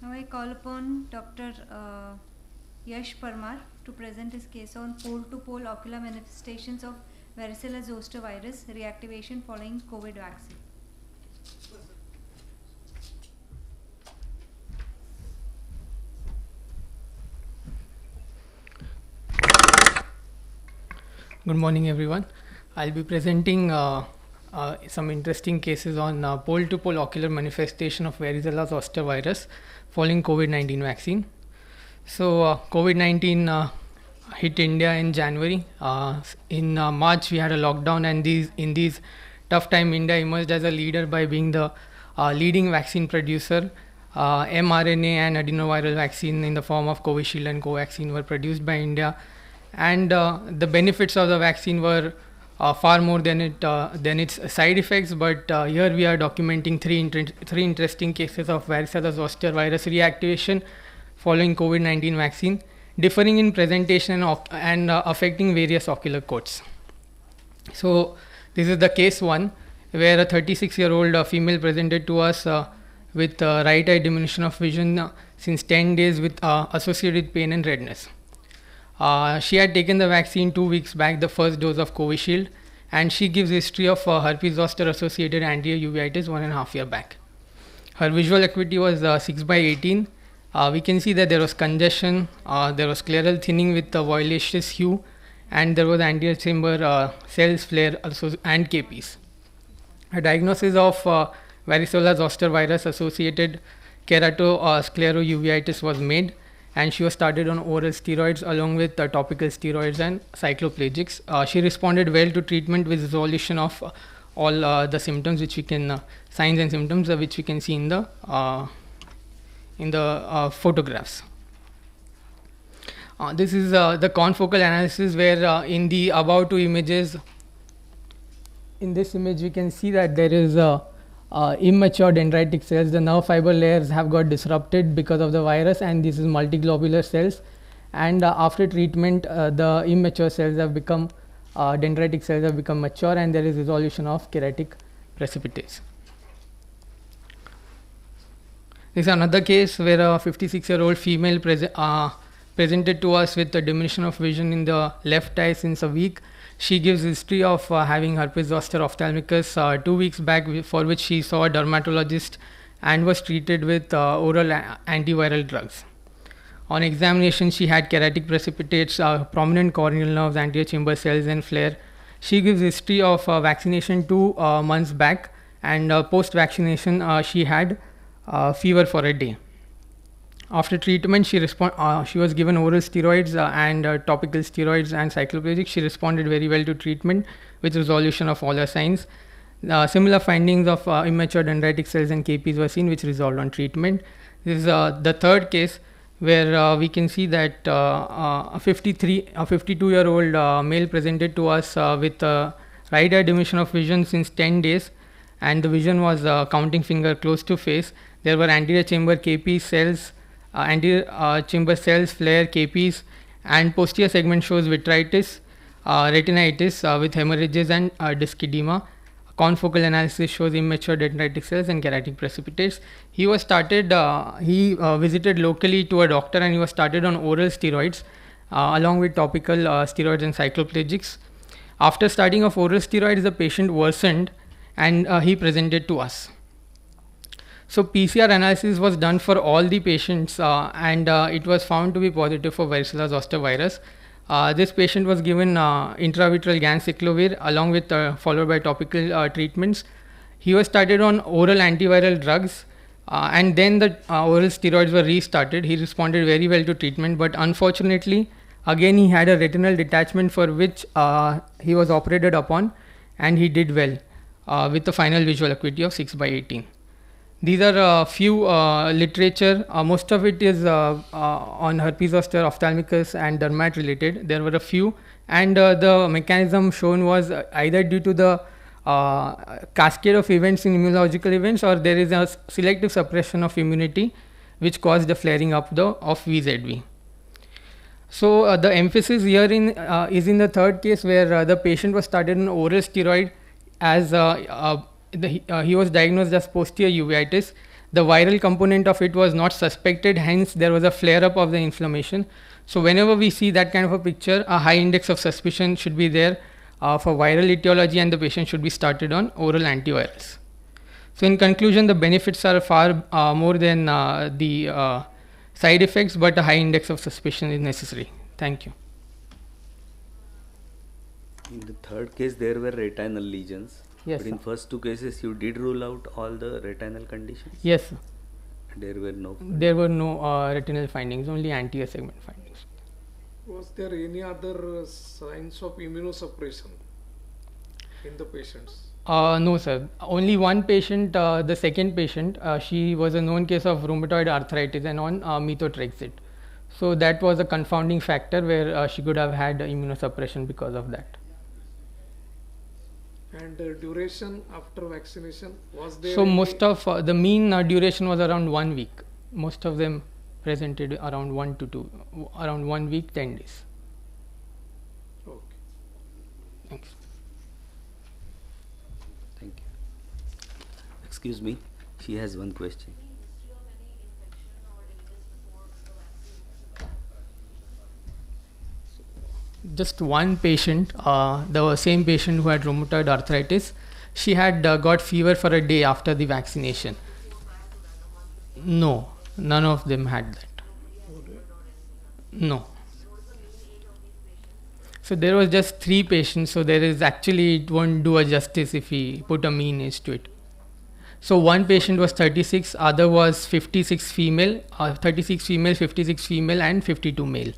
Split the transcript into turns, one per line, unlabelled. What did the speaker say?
Now I call upon Dr. Yash Parmar to present his case on pole-to-pole ocular manifestations of varicella zoster virus reactivation following COVID vaccine.
Good morning, everyone. I'll be presenting some interesting cases on pole-to-pole ocular manifestation of varicella zoster virus following COVID-19 vaccine. So, COVID-19 hit India in January. In March, we had a lockdown, and in these tough time, India emerged as a leader by being the leading vaccine producer. mRNA and adenoviral vaccine in the form of Covishield and Covaxin were produced by India, and the benefits of the vaccine were far more than its side effects. But here we are documenting three interesting cases of varicella zoster virus reactivation following COVID-19 vaccine, differing in presentation and affecting various ocular codes. So this is the case 1, where a 36-year-old female presented to us with right eye diminution of vision since 10 days with associated pain and redness. She had taken the vaccine 2 weeks back, the first dose of Covishield, and she gives history of herpes zoster associated anterior uveitis 1.5 years back. Her visual acuity was 6/18. We can see that there was congestion, there was scleral thinning with the violaceous hue, and there was anterior chamber cells flare also, and KPs. A diagnosis of varicella zoster virus associated keratosclerouveitis was made, and she was started on oral steroids along with topical steroids and cycloplegics. She responded well to treatment with resolution of all the symptoms which we can signs and symptoms which we can see in the photographs. This is the confocal analysis, where in the above two images, in this image we can see that there is immature dendritic cells. The nerve fiber layers have got disrupted because of the virus, and this is multiglobular cells, and after treatment the immature cells have become dendritic cells have become mature, and there is resolution of keratic precipitates. This is another case where a 56-year-old female presented to us with a diminution of vision in the left eye since a week. She gives history of having herpes zoster ophthalmicus 2 weeks back, for which she saw a dermatologist and was treated with oral antiviral drugs. On examination, she had keratic precipitates, prominent corneal nerves, anterior chamber cells and flare. She gives history of vaccination 2 months back, and post-vaccination she had fever for a day. After treatment, she was given oral steroids and topical steroids and cycloplegics. She responded very well to treatment with resolution of all her signs. Similar findings of immature dendritic cells and KPs were seen, which resolved on treatment. This is the third case, where we can see that a 52-year-old male presented to us with right eye diminution of vision since 10 days, and the vision was counting finger close to face. There were anterior chamber KP cells, anterior chamber cells, flare, KPs, and posterior segment shows vitritis, retinitis with hemorrhages and disc edema. Confocal analysis shows immature dendritic cells and keratic precipitates. He was started, he visited locally to a doctor, and he was started on oral steroids along with topical steroids and cycloplegics. After starting of oral steroids, the patient worsened, and he presented to us. So PCR analysis was done for all the patients, and it was found to be positive for varicella zoster virus. This patient was given intravitreal ganciclovir along with followed by topical treatments. He was started on oral antiviral drugs, and then the oral steroids were restarted. He responded very well to treatment, but unfortunately again he had a retinal detachment, for which he was operated upon, and he did well with the final visual acuity of 6/18. These are a few literature. Most of it is on herpes zoster ophthalmicus and dermat related. There were a few, and the mechanism shown was either due to the cascade of events in immunological events, or there is a selective suppression of immunity which caused the flaring up of VZV. So the emphasis here is in the third case, where the patient was started on oral steroid as he was diagnosed as posterior uveitis. the viral component of it was not suspected, hence there was a flare up of the inflammation. So whenever we see that kind of a picture, a high index of suspicion should be there for viral etiology, and the patient should be started on oral antivirals. So in conclusion, the benefits are far more than the side effects, but a high index of suspicion is necessary. Thank you.
In the third case, there were retinal lesions.
Yes,
but in
sir.
first two cases, you did rule out all the retinal conditions?
Yes, sir.
There were no.
There were no retinal findings, only anterior segment findings.
Was there any other signs of immunosuppression in the patients?
No, sir. Only one patient, the second patient, she was a known case of rheumatoid arthritis and on methotrexate. So that was a confounding factor where she could have had immunosuppression because of that.
And duration after vaccination, was there?
So
any
most of the mean duration was around 1 week. Most of them presented around 1 to 2, around 1 week, 10 days.
Okay.
Thanks.
Thank you. Excuse me, she has one question.
Just one patient, the same patient who had rheumatoid arthritis, she had got fever for a day after the vaccination. No, none of them had that. No. So there was just 3 patients, so there is actually, it won't do a justice if we put a mean age to it. So one patient was 36, other was 56 female, 36 female, 56 female and 52 male.